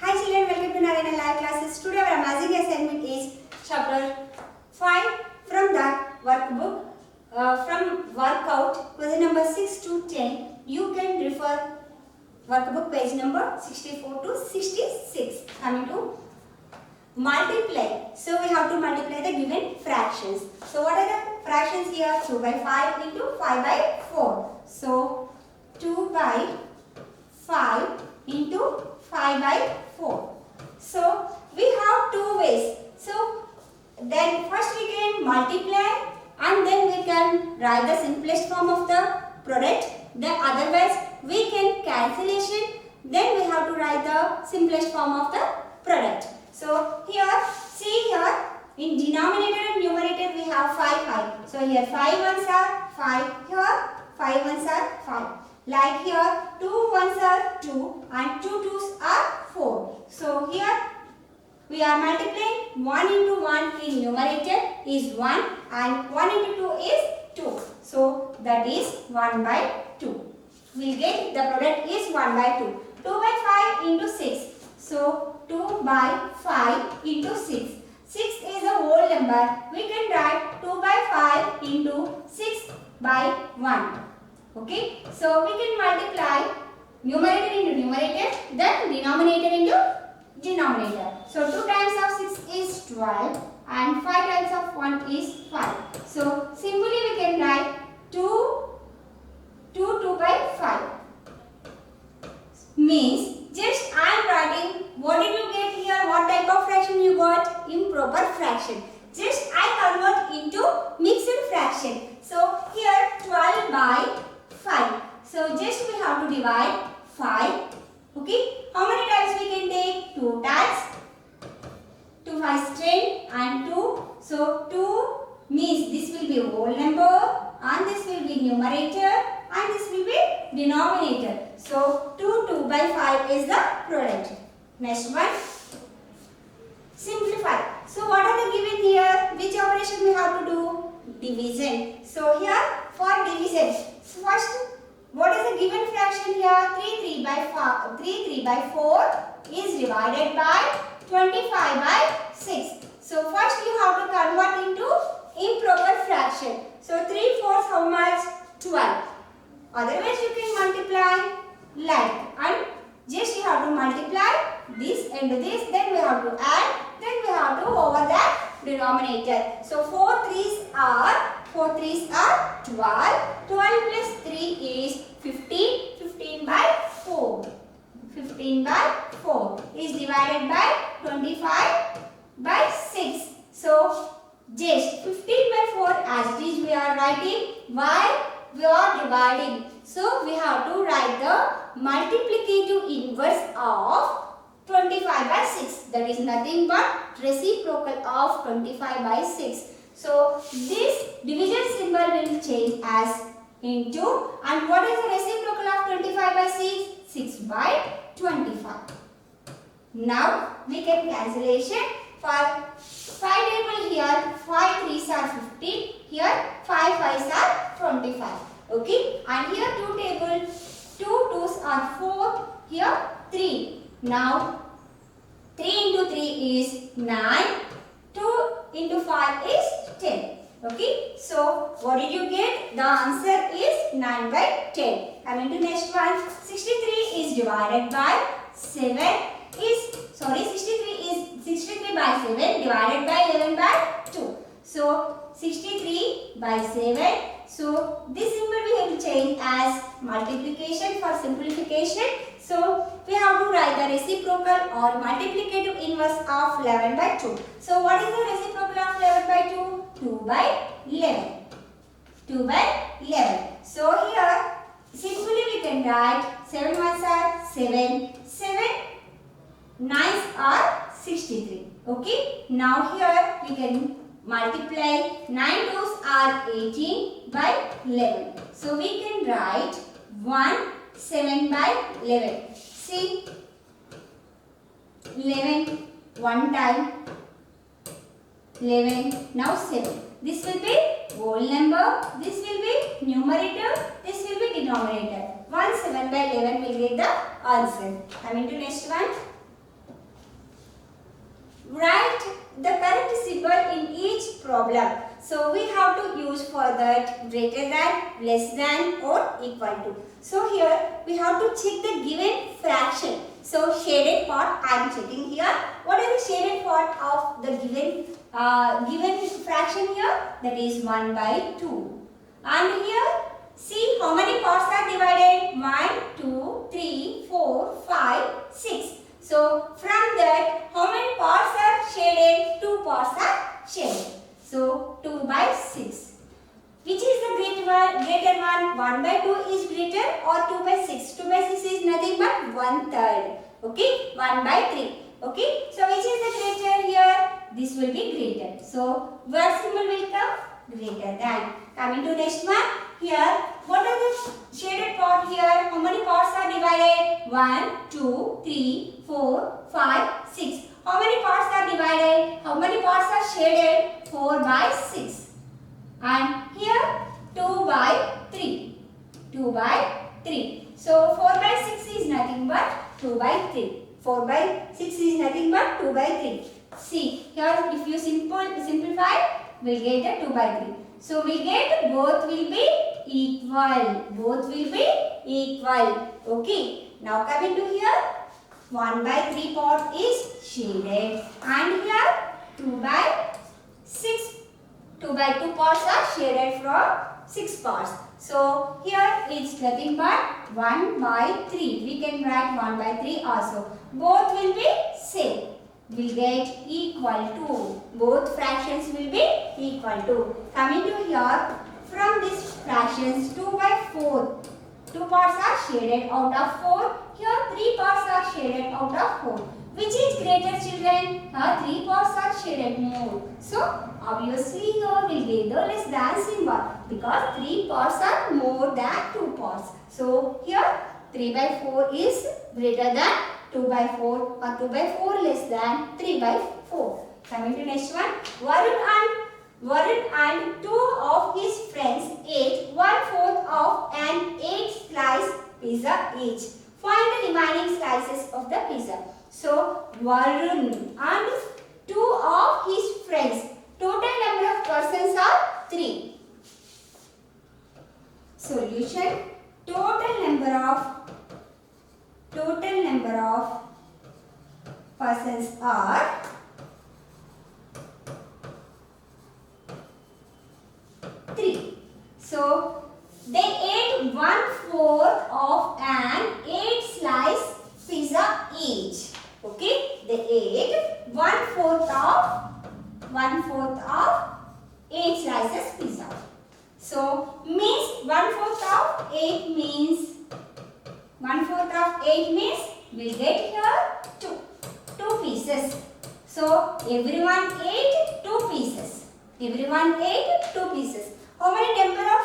Hi children, welcome to Narayana Live Classes. Today our amazing assignment is chapter 5 from that workbook. From workout, question number 6 to 10. You can refer workbook page number 64 to 66. Coming to multiply. So we have to multiply the given fractions. So what are the fractions here? 2 by 5 into 5 by 4. So 2 by 5 into 5 by 4. So we have two ways. So then first we can multiply and then we can write the simplest form of the product. Then otherwise we can cancellation. Then we have to write the simplest form of the product. So here, see here in denominator and numerator we have 5. So here 5 ones are 5. Here 5 ones are 5. Like here 2 ones are 2 and 2 twos are 4. So here we are multiplying 1 into 1 in numerator is 1 and 1 into 2 is 2. So that is 1 by 2. We get the product is 1 by 2. 2 by 5 into 6. So 2 by 5 into 6. 6 is a whole number. We can write 2 by 5 into 6 by 1. Okay. So we can multiply numerator into numerator, then denominator into denominator. So 2 times of 6 is 12 and 5 times of 1 is 5. So simply we can write 2 by 5. Means just I am writing what did you get here, what type of fraction you got? Improper fraction. Just I convert into mixed fraction. So here 12 by 5. So just we have to divide 5. Okay. How many times we can take? 2 times. 2 5 10 and 2. So 2 means this will be whole number and this will be numerator and this will be denominator. So 2 by 5 is the product. Next one. Simplify. So what are the given here? Which operation we have to do? Division. So here for division. So first, what is the given fraction here? 3 by 4 is divided by 25 by 6. So first you have to convert into improper fraction. So 3/4 how much? 12. Otherwise you can multiply like and just you have to multiply this and this, then we have to add, then we have to over that denominator. So 4 threes are 12. 12 plus 3 is 15. 15 by 4. 15 by 4 is divided by 25 by 6. So just 15 by 4 as it is we are writing. Why? We are dividing. So we have to write the multiplicative inverse of 25 by 6. That is nothing but reciprocal of 25 by 6. So this division symbol will change as into, and what is the reciprocal of 25 by 6? 6 by 25. Now we can cancellation for 5 table here. 5 3s are 15. Here 5 5s are 25. Okay. And here 2 table. 2 2s are 4. Here 3. Now 3 into 3 is 9. 2 into 5 is 10. Okay. So what did you get? The answer is 9 by 10. Coming to next one. 63 is divided by 7 is, 63 by 7 divided by 11 by 2. So 63 by 7. So this symbol we will change as multiplication for simplification. So we have to write the reciprocal or multiplicative inverse of 11 by 2. So what is the reciprocal of 11 by 2? 2 by 11. 2 by 11. So here simply we can write 7 ones are 7. 7 9s are 63. Okay. Now here we can multiply 9 twos are 18 by 11. So we can write 7 by 11. See 11 one time 11 now 7. This will be whole number, this will be numerator, this will be denominator. 7 by 11 will get the answer. Coming to next one. write the correct symbol in each problem. So we have to use for that greater than, less than or equal to. So here we have to check the given fraction. So shaded part I am checking here. What is the shaded part of the given fraction here? That is 1 by 2. And here see how many parts are divided? 1, 2, 3, 4, 5, 6. So from that, how many parts are shaded? 2 parts are shaded. So 2 by 6. Which is the greater one? 1 by 2 is greater or 2 by 6? 2 by 6 is nothing but 1/3. Okay, 1 by 3. Okay, so which is the greater here? This will be greater. So what symbol will come? Greater than. Coming to next one. Here, what are the shaded part here? How many parts are divided? 1, 2, 3, 4, 5, 6. How many parts are divided? How many parts are shaded? 4 by 6. And here 2 by 3. 2 by 3. So 4 by 6 is nothing but 2 by 3. 4 by 6 is nothing but 2 by 3. See, here if you simplify, we'll get a 2 by 3. So we get both will be equal. Both will be equal. Okay. Now coming to here, 1 by 3 part is shaded. And here 2 by 6. 2 by 2 parts are shaded from 6 parts. So here it's nothing but 1 by 3. We can write 1 by 3 also. Both will be same. Will get equal to. Both fractions will be equal to. Coming to here, from these fractions 2 by 4. 2 parts are shaded out of 4. Here 3 parts are shaded out of 4. Which is greater, children? Here 3 parts are shaded more. So obviously here we get the less than symbol because 3 parts are more than 2 parts. So here 3 by 4 is greater than 2 by 4 or 2 by 4 less than 3 by 4. Coming to next one. Varun and 2 of his friends ate 1/4 of an 8-slice pizza each. Find the remaining slices of the pizza. So Varun and 2 of his friends. Total number of persons are 3. Solution. Total number of persons are 3. So they ate 1/4 of an 8-slice pizza each. Okay, they ate 1/4 of 8 slices pizza. So means 1/4 of 8 means 1/4 of 8 means we get here 2 pieces. So everyone ate 2 pieces. Everyone ate 2 pieces. How many number of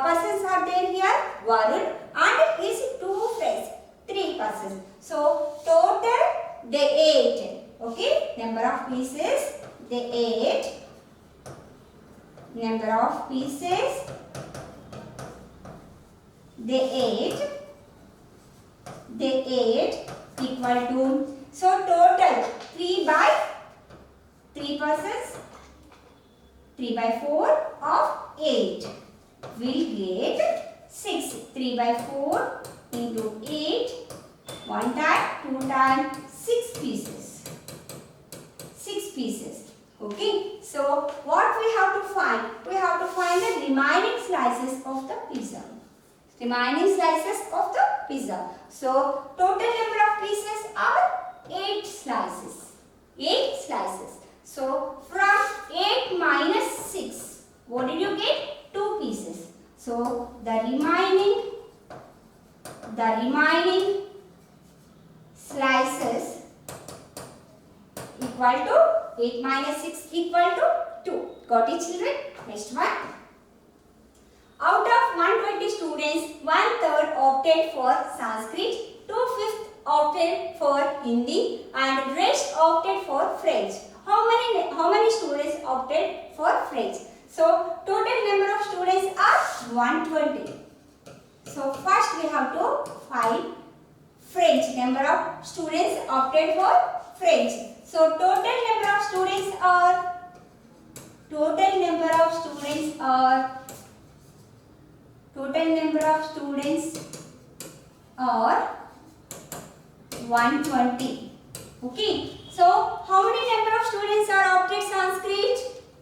persons are there here? Varun and his 2 friends. 3 persons. So total they ate. Okay, number of pieces they ate. Number of pieces they ate equal to. So total 3 by 3 persons. 3 by 4 of 8 will get 6. 3 by 4 into 8. 1 time, 2 times, 6 pieces. 6 pieces. Okay. So what we have to find? We have to find the remaining slices of the pizza. Remaining slices of the pizza. So total number of pieces are 8 slices. 8 slices. So from 8 minus 6, what did you get? 2 pieces. So the remaining slices equal to 8 minus 6 equal to 2. Got it, children? Next one. Out of 120 students, 1/3 opted for Sanskrit, 2/5 opted for Hindi and rest opted for French. How many students opted for French? So total number of students are 120. So first we have to find French. Number of students opted for French. So total number of students are 120. Okay. So how many number of students are opted Sanskrit?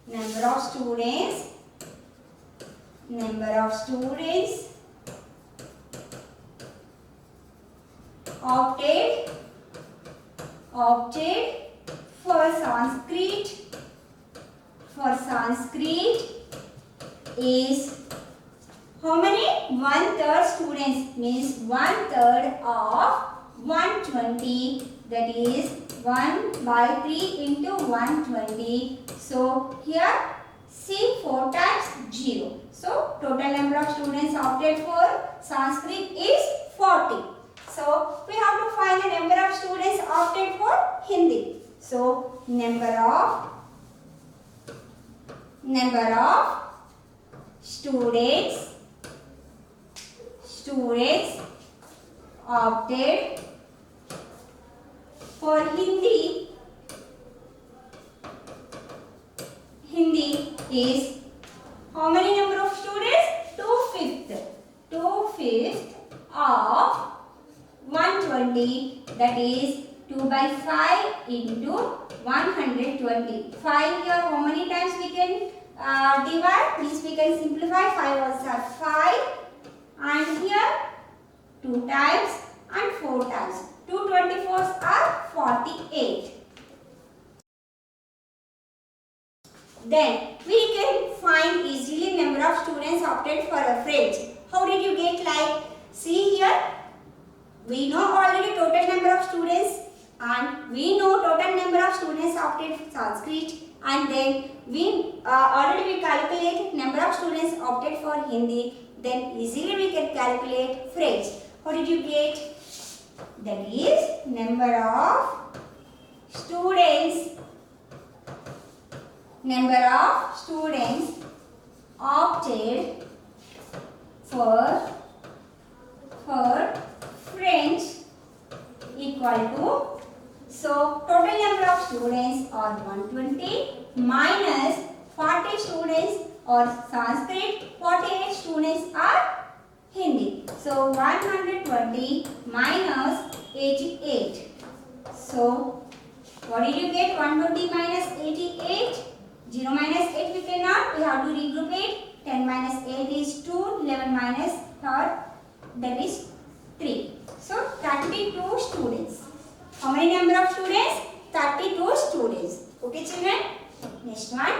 Number of students opted for Sanskrit is how many? 1/3 students, means 1/3 of 120, that is 1/3 into 120. So here see 4 times 0. So total number of students opted for Sanskrit is 40. So we have to find the number of students opted for Hindi. So number of students opted for Hindi is how many number of students? 2/5 of 120, that is 2/5 into 120. 5 here how many times we can divide? Means we can simplify. 5 also are 5 and here 2 times and 4 times. 2 24s are 48. Then we can find easily number of students opted for a French. How did you get? Like, see here, we know already total number of students and we know total number of students opted for Sanskrit, and then we already calculate number of students opted for Hindi. Then easily we can calculate French. How did you get? That is number of students opted for French equal to, so total number of students are 120 minus 40 students or Sanskrit, 48 students are Hindi. So 120 minus 88. So what did you get? 120 minus 88. 0 minus 8 we cannot. We have to regroup it. 10 minus 8 is 2. 11 minus 3, that is 3. So 32 students. How many number of students? 32 students. Okay children. Next one.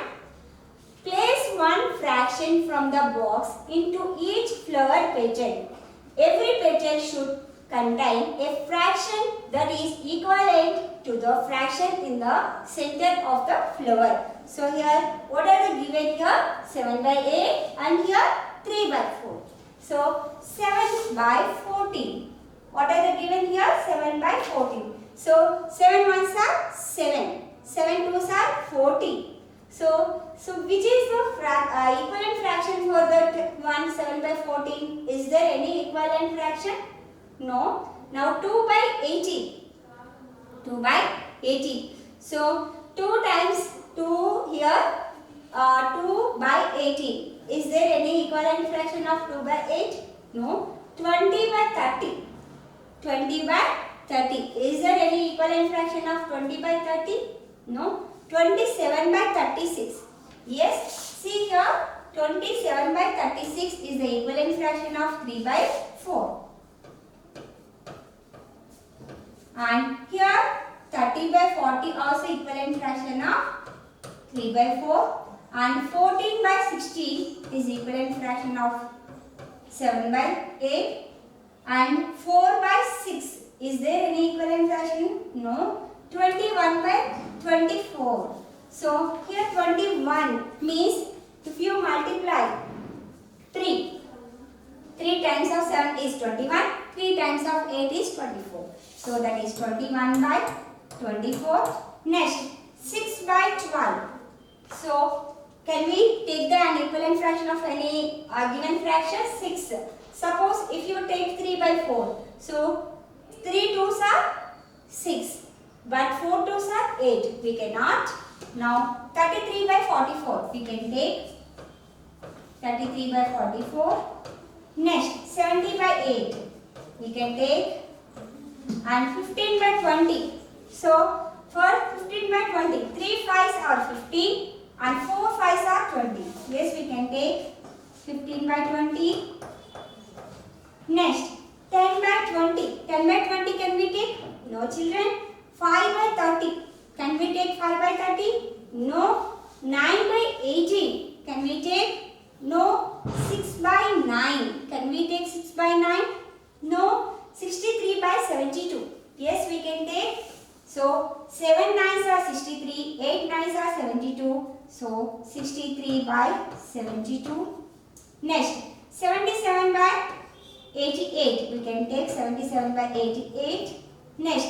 Place one fraction from the box into each flower petal. Every petal should contain a fraction that is equivalent to the fraction in the center of the flower. So here, what are the given here? 7/8 and here 3/4. So 7/14. What are the given here? 7/14. So 7 ones are 7. 7 twos are 40. So which is the equivalent fraction for that one? 7/14. Is there any equivalent fraction? No. Now 2/80. 2/80. So 2 times 2 here, 2/80. Is there any equivalent fraction of 2/8? No. 20/30. 20/30. Is there any equivalent fraction of 20/30? No. 27/36. Yes. See here, 27/36 is the equivalent fraction of 3/4. And here 30/40 also equivalent fraction of 3/4, and 14/16 is equivalent fraction of 7/8, and 4/6. Is there any equivalent fraction? No. 21/24. So here 21 means if you multiply 3 times of 7 is 21, 3 times of 8 is 24. So that is 21/24. Next 6/12. So can we take the equivalent fraction of any given fraction? 6. Suppose if you take 3/4. So 3 twos are 6. but 4 2s are 8. We cannot. Now 33 by 44. We can take 33 by 44. Next 70 by 8. We can take, and 15 by 20. So for 15 by 20, 3 5s are 15 and 4 5s are 20. Yes, we can take 15 by 20. Next 10 by 20. 10 by 20 can we take? No children. 5 by 30. Can we take 5 by 30? No. 9 by 18. Can we take? No. 6 by 9. Can we take 6 by 9? No. 63 by 72. Yes, we can take. So 7 9s are 63, 8 9s are 72. So 63 by 72. Next 77 by 88. We can take 77 by 88. Next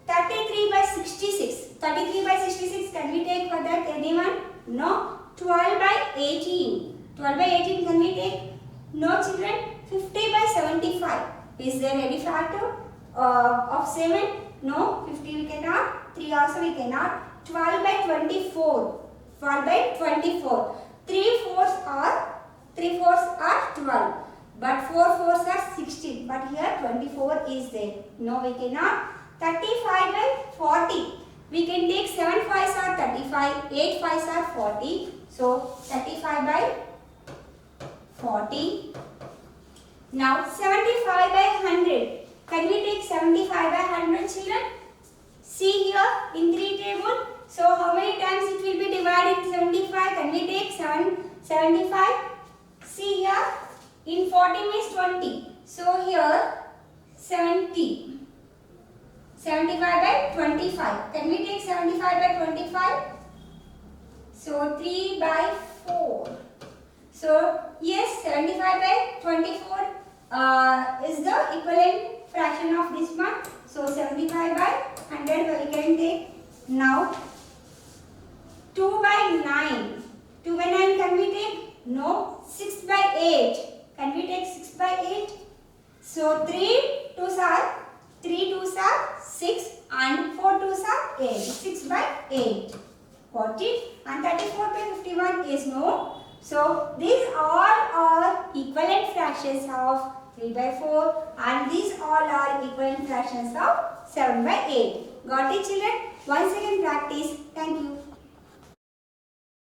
33 by 66. 33 by 66, can we take for that anyone? No. 12 by 18. 12 by 18 can we take? No children. 50 by 75. Is there any factor of 7? No. 50 we cannot. 3 also we cannot. 12 by 24. 12 by 24. 3 fours are 12. But 4 fours are 16. But here 24 is there. No, we cannot. 35 by 40. We can take 7 5s are 35. 8 5s are 40. So 35 by 40. Now 75 by 100. Can we take 75 by 100 children? See here in 3 table. So how many times it will be divided in 75? Can we take 75? See here in 40 means 20. So here 70. 75 by 25. Can we take 75 by 25? So 3 by 4. So yes, 75 by 24 is the equivalent fraction of this one. So 75 by 100 we can take. Now 2 by 9. 2 by 9 can we take? No. 6 by 8. Can we take 6 by 8? So 3 2s are 6 and 4 2s are 8. 6 by 8. Got it? And 34 by 51 is no. So these all are equivalent fractions of 3 by 4 and these all are equivalent fractions of 7 by 8. Got it children? Once again practice. Thank you.